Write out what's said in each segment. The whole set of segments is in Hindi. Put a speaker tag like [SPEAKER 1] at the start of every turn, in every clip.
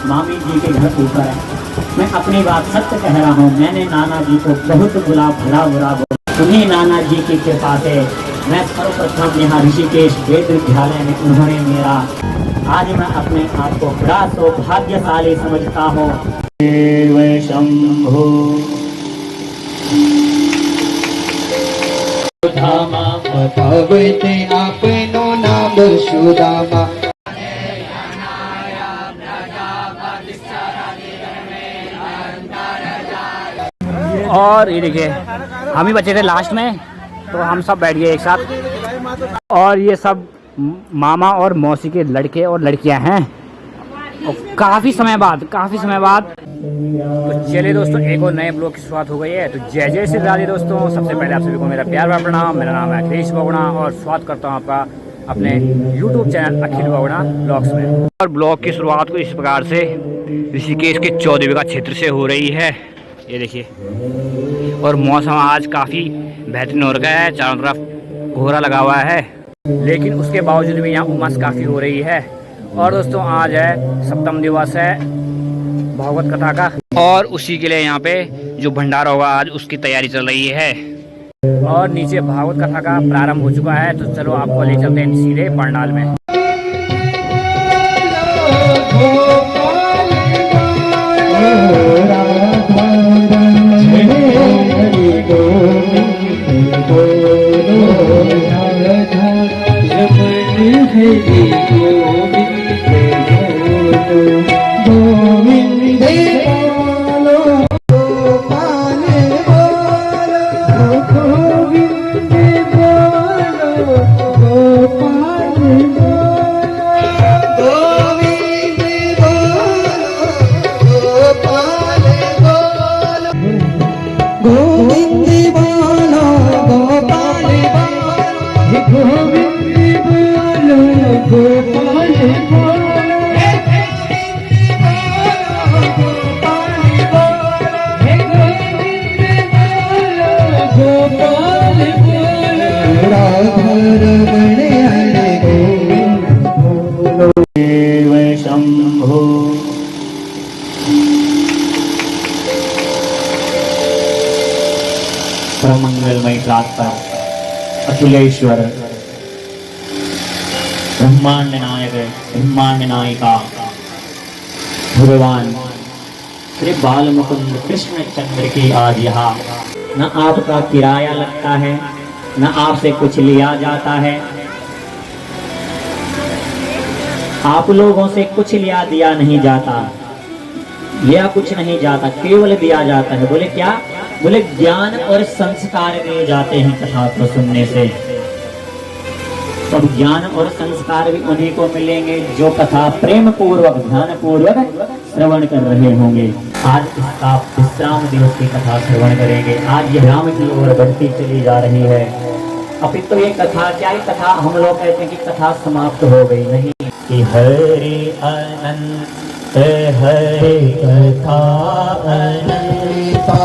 [SPEAKER 1] मामी जी के घर ऊपर है। मैं अपनी बात सत्य कह रहा हूँ, मैंने नाना जी को बहुत भला बुरा बोला। उन्हीं नाना जी की कृपा से मैं सर्वप्रथम यहाँ ऋषिकेश वेद विद्यालय में उन्होंने मेरा, आज मैं अपने आप को बड़ा सौभाग्यशाली समझता हूँ। शंभो
[SPEAKER 2] सुदामा बतावते आपनो नाम सुदामा।
[SPEAKER 3] और ये देखिए हम ही बचे थे लास्ट में, तो हम सब बैठ गए एक साथ। और ये सब मामा और मौसी के लड़के और लड़कियां हैं, और काफ़ी समय बाद तो चलिए दोस्तों, एक और नए ब्लॉग की शुरुआत हो गई है। तो जय जय श्री राधे दोस्तों। सबसे पहले आप सभी को मेरा प्यार भरा प्रणाम। मेरा नाम है अखिलेश बगुणा और स्वागत करता हूँ आपका अपने YouTube चैनल अखिल बगुणा ब्लॉग्स में। और ब्लॉग की शुरुआत को इस प्रकार से ऋषिकेश के 14 बीघा क्षेत्र से हो रही है, ये देखिए। और मौसम आज काफ़ी बेहतरीन हो रखा है, चारों तरफ कोहरा लगा हुआ है, लेकिन उसके बावजूद भी यहाँ उमस काफ़ी हो रही है। और दोस्तों आज है सप्तम दिवस है भागवत कथा का, और उसी के लिए यहाँ पे जो भंडारा होगा आज उसकी तैयारी चल रही है। और नीचे भागवत कथा का प्रारंभ हो चुका है। तो चलो आपको ले चलते हैं सीधे पंडाल में।
[SPEAKER 1] शंभो मंगलमय प्रातः अखिलेश्वर ब्रह्मांड नायक ब्रह्मांड नायिका भगवान श्री बाल मुकुंद कृष्ण चंद्र की आज यहाँ न आपका किराया लगता है, न आपसे कुछ लिया जाता है, आप लोगों से कुछ लिया दिया नहीं जाता, लिया कुछ नहीं जाता, केवल दिया जाता है। बोले क्या? बोले ज्ञान और संस्कार दिए जाते हैं कथा को सुनने से। तब ज्ञान और संस्कार भी उन्हीं को मिलेंगे जो कथा प्रेम पूर्वक ध्यान पूर्वक श्रवण कर रहे होंगे। आज इसका विश्राम दिवस की कथा श्रवण करेंगे। आज ये राम की ओर बढ़ती चली जा रही है। अभी तो ये कथा क्या है? कथा हम लोग कहते हैं कि कथा समाप्त हो गई, नहीं कि हरे अनंत हरे कथा अनंता,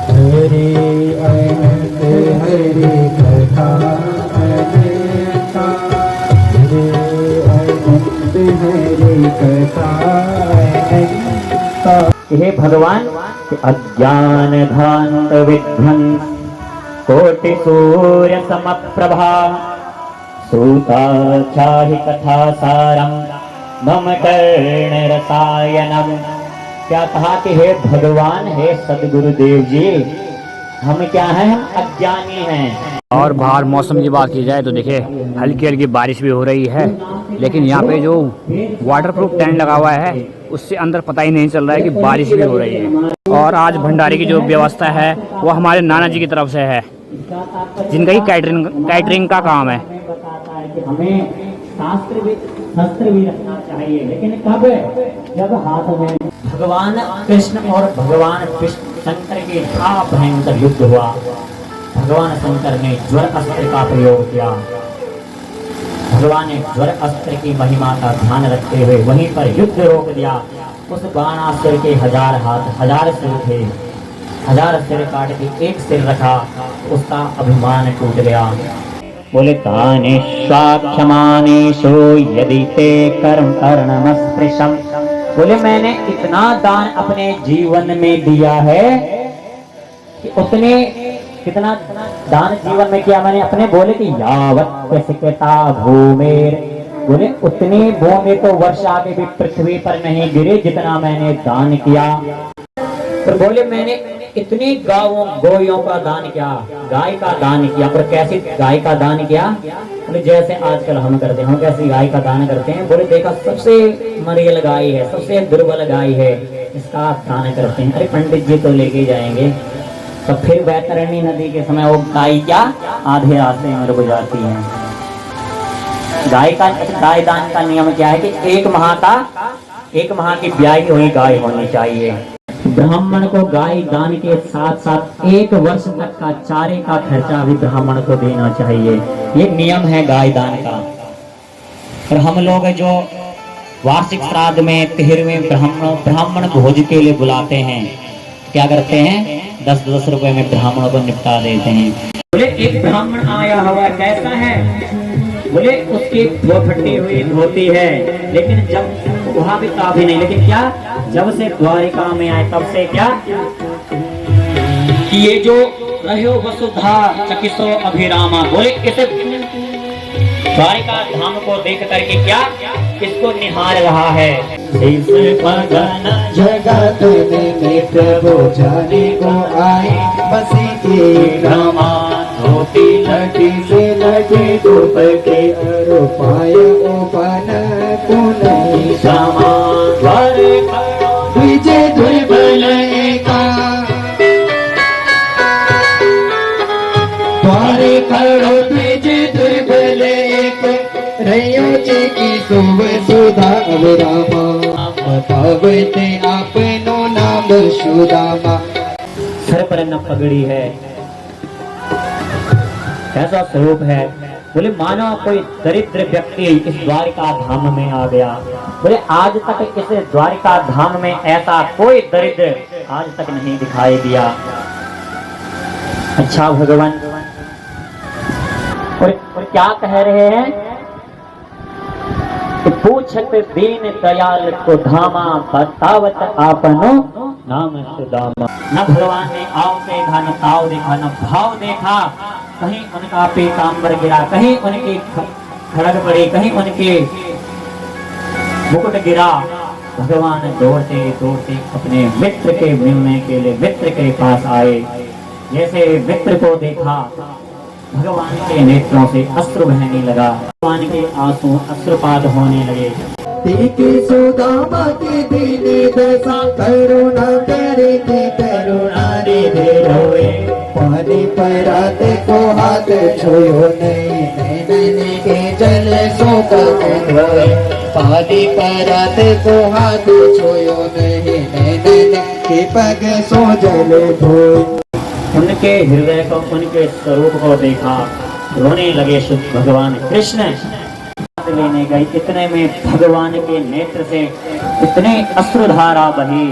[SPEAKER 1] हरे अनंत हरे कथा अनंता, हरे अनंत हरे कथा अनंता। हे भगवान, अज्ञान धांत विध्वंस कोटि सूर्य समप्रभा, सूताचाहि कथा सारम मम कर्ण रसायनम। क्या कहा कि हे भगवान, हे सदगुरुदेव जी, हम क्या हैं? हम अज्ञानी हैं।
[SPEAKER 3] और बाहर मौसम की बात की जाए तो देखिए हल्की हल्की बारिश भी हो रही है, लेकिन यहाँ पे जो वाटरप्रूफ टेंट लगा हुआ है उससे अंदर पता ही नहीं चल रहा है कि बारिश भी हो रही है। और आज भंडारे की जो व्यवस्था है वो हमारे नाना जी की तरफ से है, जिनका ही कैटरिंग का काम है।
[SPEAKER 1] हमें शस्त्र भी रखना चाहिए, लेकिन कब? जब हाथ में भगवान कृष्ण और भगवान शंकर के भयंकर युद्ध हुआ। भगवान शंकर ने ज्वर अस्त्र का प्रयोग किया। भगवान ने ज्वर अस्त्र की महिमा का ध्यान रखते हुए वहीं पर युद्ध रोक दिया। उस बाणासुर के 1000 हाथ 1000 सिर थे, 1000 सिर काट के एक सिर रखा, उसका अभिमान टूट गया। बोले तानि स्वाक्षमानेषु यदि ते कर्म कर्णमस्पृशम् बोले मैंने इतना दान अपने जीवन में दिया है कि उतने कितना दान जीवन में किया मैंने अपने, बोले कि यावत सिकता भूमेर, बोले उतनी बूंदे तो वर्षा के भी पृथ्वी पर नहीं गिरे जितना मैंने दान किया। पर बोले मैंने इतनी गोयों का दान किया, गाय का दान किया। पर कैसी गाय का दान किया? बोले जैसे आजकल हम करते हैं। हम कैसी गाय का दान करते हैं? बोले देखा सबसे मरियल गाय है, सबसे दुर्बल गाय है, इसका दान करते हैं। अरे पंडित जी तो लेके जाएंगे। तो फिर वैतरणी नदी के समय वो गाय क्या आधे रास्ते में रुक जाती है। गाय दान का नियम क्या है कि एक माह की ब्याही हुई गाय होनी चाहिए। ब्राह्मण को गाय दान के साथ साथ 1 वर्ष तक का चारे का खर्चा भी ब्राह्मण को देना चाहिए। ये नियम है गाय दान का। और हम लोग जो वार्षिक श्राद्ध में 13वें ब्राह्मण भोज के लिए बुलाते हैं, क्या करते हैं? 10-10 रुपए में ब्राह्मणों को निपटा देते हैं। बोले एक ब्राह्मण आया हुआ कैसा है? बोले उसकी वो फटी हुई धोती है, लेकिन जब वहां भी काफी नहीं, लेकिन क्या जब से द्वारिका में आए तब से क्या कि ये जो रहो वसुधा चकिसो अभिरामा, बोले इसे द्वारिका धाम को देख करके क्या इसको निहार रहा है।
[SPEAKER 2] जगत में प्रभु जाने को आए, बसी के रामा धोती लटी से लगे दुपट्टे और पाय ओपन को नहीं सामा। विजय दुर्बल का द्वारे खड़ो विजय दुर्बल रयो जी की शुभ सुधा अभिरामा, बतावते आपनो नाम सुदामा।
[SPEAKER 1] सर पर न पगड़ी है, कैसा स्वरूप है? बोले मानो कोई दरिद्र व्यक्ति इस द्वारिका धाम में आ गया। बोले आज तक इस द्वारिका धाम में ऐसा कोई दरिद्र आज तक नहीं दिखाई दिया। अच्छा भगवान, और क्या कह रहे हैं? तो पूछत दीन दयाल को धामा, बतावत आपनो नाम सुदामा। न भगवान ने आओ देखा, न ताव देखा, न भाव देखा। कहीं उनका पीतांबर गिरा, कहीं उनकी खड़ग पड़ी, कहीं उनके मुकुट गिरा। भगवान दौड़ते दौड़ते अपने मित्र के मिलने के लिए मित्र के पास आए। जैसे मित्र को देखा, भगवान के नेत्रों से अश्रु बहने लगा, भगवान के आंसू अश्रुपात होने लगे।
[SPEAKER 2] देखे सुदामा की दीनी दशा, करुणा करे थी करुणा निधि रोए। पानी परात को हाथ छोयो नहीं, नैन के जल सो पग धोए। पानी परात को हाथ छोयो नहीं, नैन के पग सो जल धोए।
[SPEAKER 1] उनके हृदय को, उनके स्वरूप को देखा, रोने लगे शुद्ध भगवान कृष्ण। लेने गई, इतने में भगवान के नेत्र से इतने अश्रुधारा बही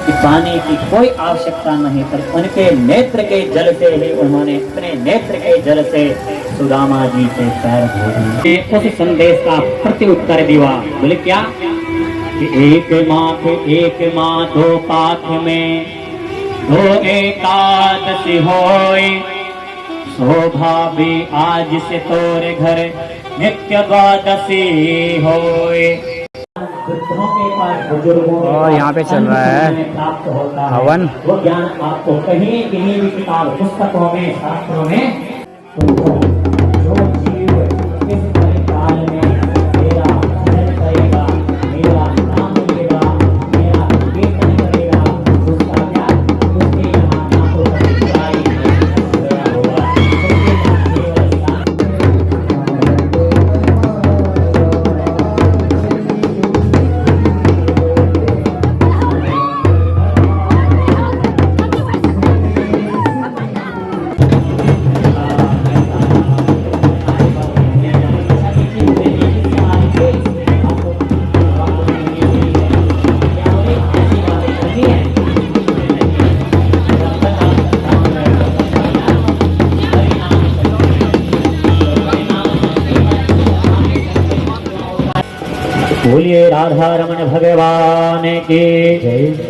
[SPEAKER 1] कि पानी की कोई आवश्यकता नहीं, पर उनके नेत्र के जल से ही उन्होंने अपने नेत्र के जल से सुदामा जी से पैर धो दिए। उस संदेश का प्रत्युत्तर दिया। बोले क्या कि एक माँ दो पाथ में दो एकादशी होए, शोभा भी आज से तोरे घर नित्य द्वादशी होए।
[SPEAKER 3] और यहाँ पे चल रहा है हवन।
[SPEAKER 1] वो ज्ञान आपको कहीं भी किताब पुस्तकों में शास्त्रों में बोलिए राधा रमण भगवान की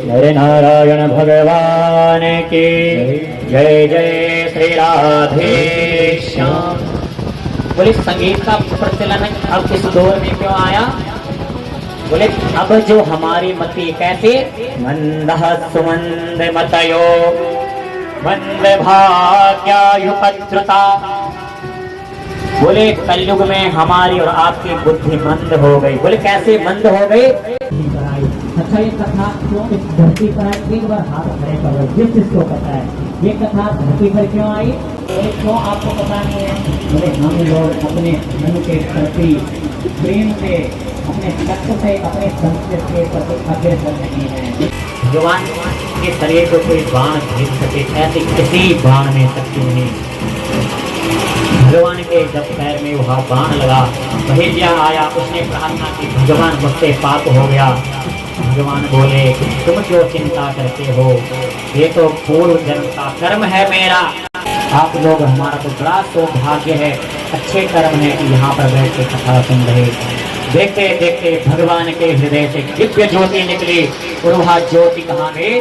[SPEAKER 1] नर नारायण भगवान की जय जय श्री राधे श्याम। बोले संगीत का प्रचलन अब इस दौर में क्यों आया? बोले अब जो हमारी मति कैसे मंदः सुमंद मतयो मंद भाग्यायुपद्रुता। बोले कलयुग में हमारी और आपकी बुद्धि मंद हो गई। बोले कैसे मंद हो गई? अच्छा ये कथा क्यों इस धरती पर आई? एक बार हाथ खड़े करो जिस जिसको पता है ये कथा धरती पर क्यों आई? क्यों आपको पता नहीं है? बोले हम लोग अपने मन के प्रति प्रेम से, अपने तत्व से, अपने संस्कृत के प्रति अग्रसर नहीं है। भगवान के शरीर को कोई बाण भेज सके ऐसे किसी बाण में शक्ति नहीं। भगवान के जब पैर में वहाँ बाण लगा, महेलिया आया, उसने प्रार्थना की भगवान मुझसे पाप हो गया। भगवान बोले तुम क्यों चिंता करते हो, ये तो पूर्व जन्म का कर्म है मेरा। आप लोग हमारा तो बड़ा सौभाग्य है, अच्छे कर्म है कि यहाँ पर बैठ के कथा सुन रहे। देखते देखते भगवान के हृदय से दिव्य ज्योति निकली और वह ज्योति कहाँ गई?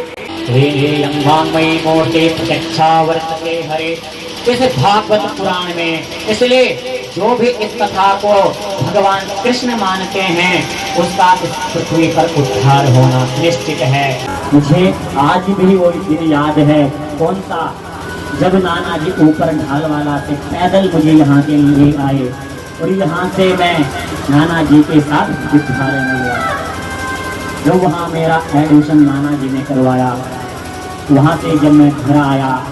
[SPEAKER 1] अंगांगमयी मूर्ति प्रत्यक्षा वर्तते हरे। जैसे भागवत पुराण में, इसलिए जो भी इस कथा को भगवान कृष्ण मानते हैं उसका इस पृथ्वी पर उद्धार होना निश्चित है। मुझे आज भी वो दिन याद है। कौन सा? जब नाना जी ऊपर ढालवाला से पैदल मुझे यहाँ के लिए आए और यहाँ से मैं नाना जी के साथ विद्यालय में गया। जब वहाँ मेरा एडमिशन नाना जी ने करवाया, वहाँ से जब मैं घर आया,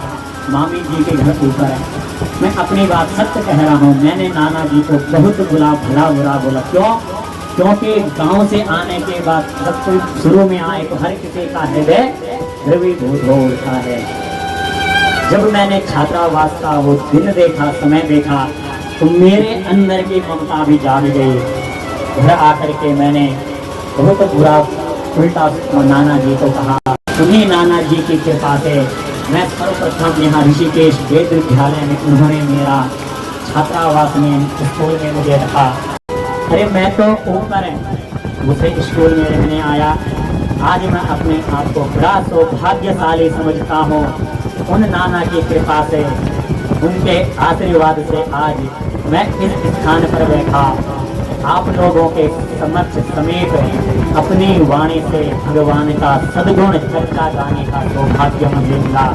[SPEAKER 1] मामी जी के घर ऊपर है। मैं अपनी बात सत्य कह रहा हूँ, मैंने नाना जी को बहुत भला बुरा बोला। क्यों? क्योंकि गांव से आने के बाद जब कोई शुरू में आए तो हर किसी का हृदय द्रवीभूत हो उठा है। जब मैंने छात्रावास का वो दिन देखा, समय देखा, तो मेरे अंदर की ममता भी जाग गई। घर आकर के मैंने बहुत बुरा उल्टा नाना जी को कहा। उन्हीं नाना जी की कृपा से मैं सर्वप्रथम यहाँ ऋषिकेश वेद विद्यालय में उन्होंने मेरा छात्रावास में स्कूल में मुझे रखा। अरे मैं तो ऊपर उसे स्कूल में रहने आया। आज मैं अपने आप को बड़ा सौभाग्यशाली समझता हूँ। उन नाना की कृपा से, उनके आशीर्वाद से आज मैं इस स्थान पर बैठा आप लोगों के समक्ष समेत अपनी वाणी से भगवान का सद्गुण चर्चा गाने का सौभाग्य मुझे मिला।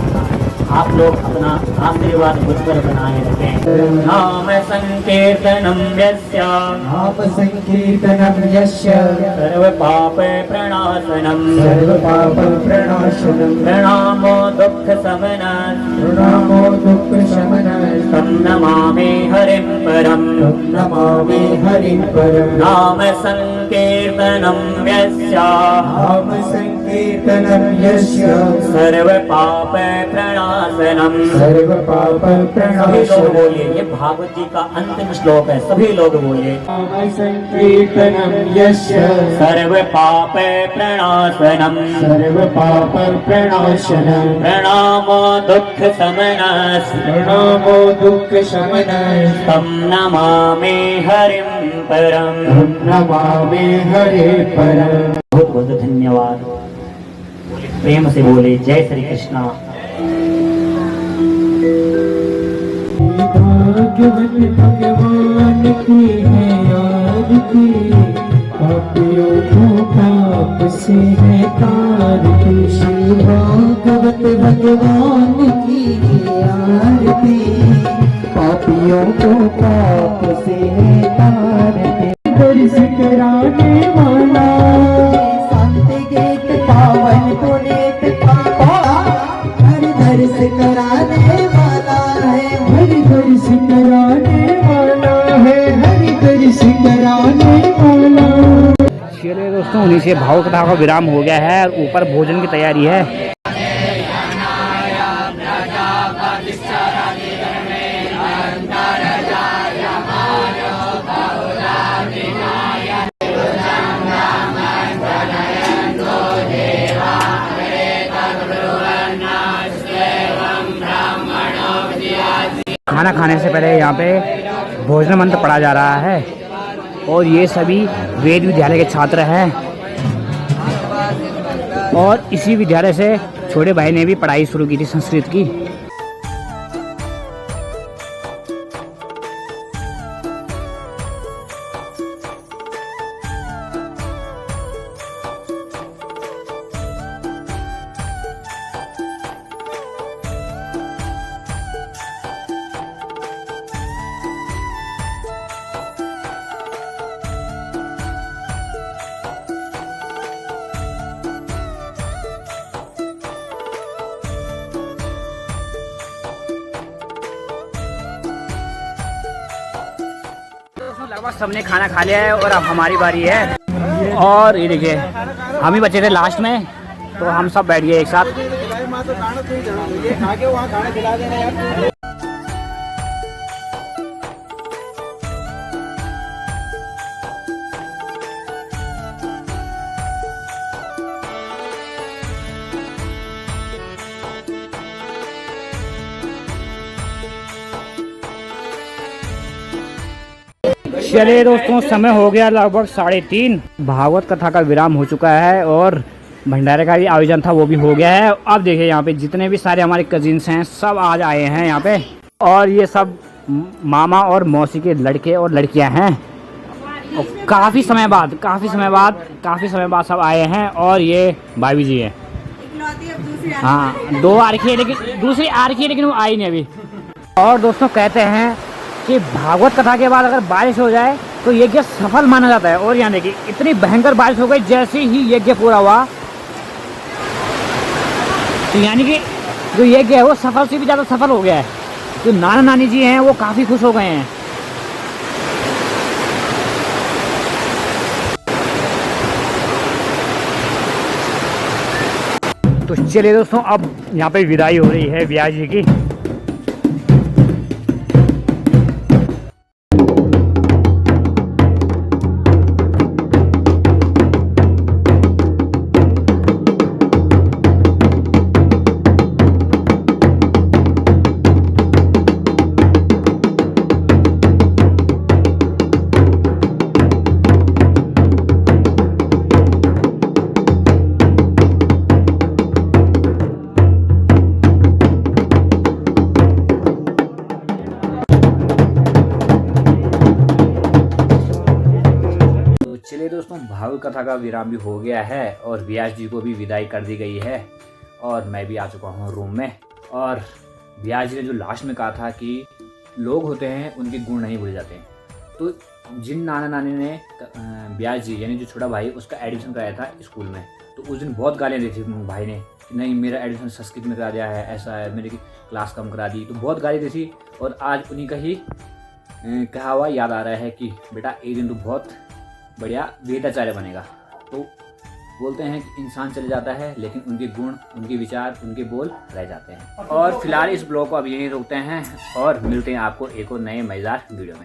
[SPEAKER 1] आप लोग अपना आशीर्वाद मुझ पर बनाए रखें। नाम संकीर्तनम यस्य,
[SPEAKER 2] नाम संकीर्तनम यस्य,
[SPEAKER 1] सर्व पाप प्रणाशनम,
[SPEAKER 2] सर्व पाप प्रणाशनम,
[SPEAKER 1] प्रणामो दुख शमनः,
[SPEAKER 2] प्रणामो दुख शमनः,
[SPEAKER 1] तं नमामि हरिं परम्,
[SPEAKER 2] तं नमामि हरिं परम्।
[SPEAKER 1] नाम संकीर्तनम यस्य,
[SPEAKER 2] नाम संकीर्तनम यस्य,
[SPEAKER 1] सर्व पाप प्रणाशनम,
[SPEAKER 2] सर्व पाप
[SPEAKER 1] सभी लोग
[SPEAKER 2] प्रणाशनम।
[SPEAKER 1] बोलिए, ये भागवत जी का अंतिम श्लोक है, सभी लोग बोलिए।
[SPEAKER 2] नाम संकीर्तनम यस्य,
[SPEAKER 1] सर्व पाप प्रणाशनम,
[SPEAKER 2] सर्व पाप प्रणाशनम,
[SPEAKER 1] प्रणामो दुख शमनः,
[SPEAKER 2] प्रणामो दुख शमनः,
[SPEAKER 1] तं नमामि हरिं परम्।
[SPEAKER 2] तं नमामि हरे परम्।
[SPEAKER 1] बहुत बहुत धन्यवाद। प्रेम से बोले जय श्री कृष्णा।
[SPEAKER 2] भाग्यवत भगवान की है आरती, पापियों को पाप से है तारती। श्री भागवत भगवान की है आरती, पापियों को पाप से है तारती। दर्श कराने वाला संत गेत पावन पुनीत पापा, हर दर्श कराने वाला है, हर दर्श कराने वाला है, हर दर्श कराने वाला।
[SPEAKER 3] चलिए दोस्तों, उन्हीं से भाव कथा का विराम हो गया है और ऊपर भोजन की तैयारी है। खाना खाने से पहले यहाँ पे भोजन मंत्र पढ़ा जा रहा है। और ये सभी वेद विद्यालय के छात्र हैं और इसी विद्यालय से छोटे भाई ने भी पढ़ाई शुरू की थी संस्कृत की। लगभग सबने खाना खा लिया है और अब हमारी बारी है। और ये देखिए हम ही बचे थे लास्ट में, तो हम सब बैठ गए एक साथ। चलिए दोस्तों, समय हो गया लगभग 3:30। भागवत कथा का विराम हो चुका है और भंडारे का भी आयोजन था वो भी हो गया है। अब देखिए यहाँ पे जितने भी सारे हमारे कजिन्स हैं सब आज आए हैं यहाँ पे, और ये सब मामा और मौसी के लड़के और लड़कियाँ हैं। और काफ़ी समय बाद सब आए हैं। और ये भाभी जी हैं, हाँ 2 आ रखी है, लेकिन दूसरी आ रखी है लेकिन वो आई नहीं अभी। और दोस्तों कहते हैं कि भागवत कथा के बाद अगर बारिश हो जाए तो यज्ञ सफल माना जाता है। और यहाँ देखिए इतनी भयंकर बारिश हो गई, जैसे ही यज्ञ पूरा हुआ तो यानी कि जो यज्ञ है वो सफल से भी ज़्यादा सफल हो गया है। जो नाना नानी जी हैं वो काफ़ी खुश हो गए हैं। तो चलिए दोस्तों, अब यहाँ पे विदाई हो रही है व्यास जी की। चलिए दोस्तों, भागवत कथा का विराम भी हो गया है और व्यास जी को भी विदाई कर दी गई है और मैं भी आ चुका हूँ रूम में। और व्यास जी ने जो लास्ट में कहा था कि लोग होते हैं उनके गुण नहीं भूले जाते हैं, तो जिन नाना नानी ने व्यास जी यानी जो छोटा भाई उसका एडमिशन कराया था स्कूल में, तो उस दिन बहुत गालियाँ दी थी भाई ने कि नहीं मेरा एडमिशन संस्कृत में करा दिया है, ऐसा है, मेरी क्लास कम करा दी, तो बहुत गाली दी थी। और आज उन्हीं का ही कहा हुआ याद आ रहा है कि बेटा एक दिन तो बहुत बढ़िया वेदाचार्य बनेगा। तो बोलते हैं कि इंसान चले जाता है लेकिन उनके गुण, उनके विचार, उनके बोल रह जाते हैं। और फिलहाल इस ब्लॉग को अब यहीं रोकते हैं और मिलते हैं आपको एक और नए मजेदार वीडियो में।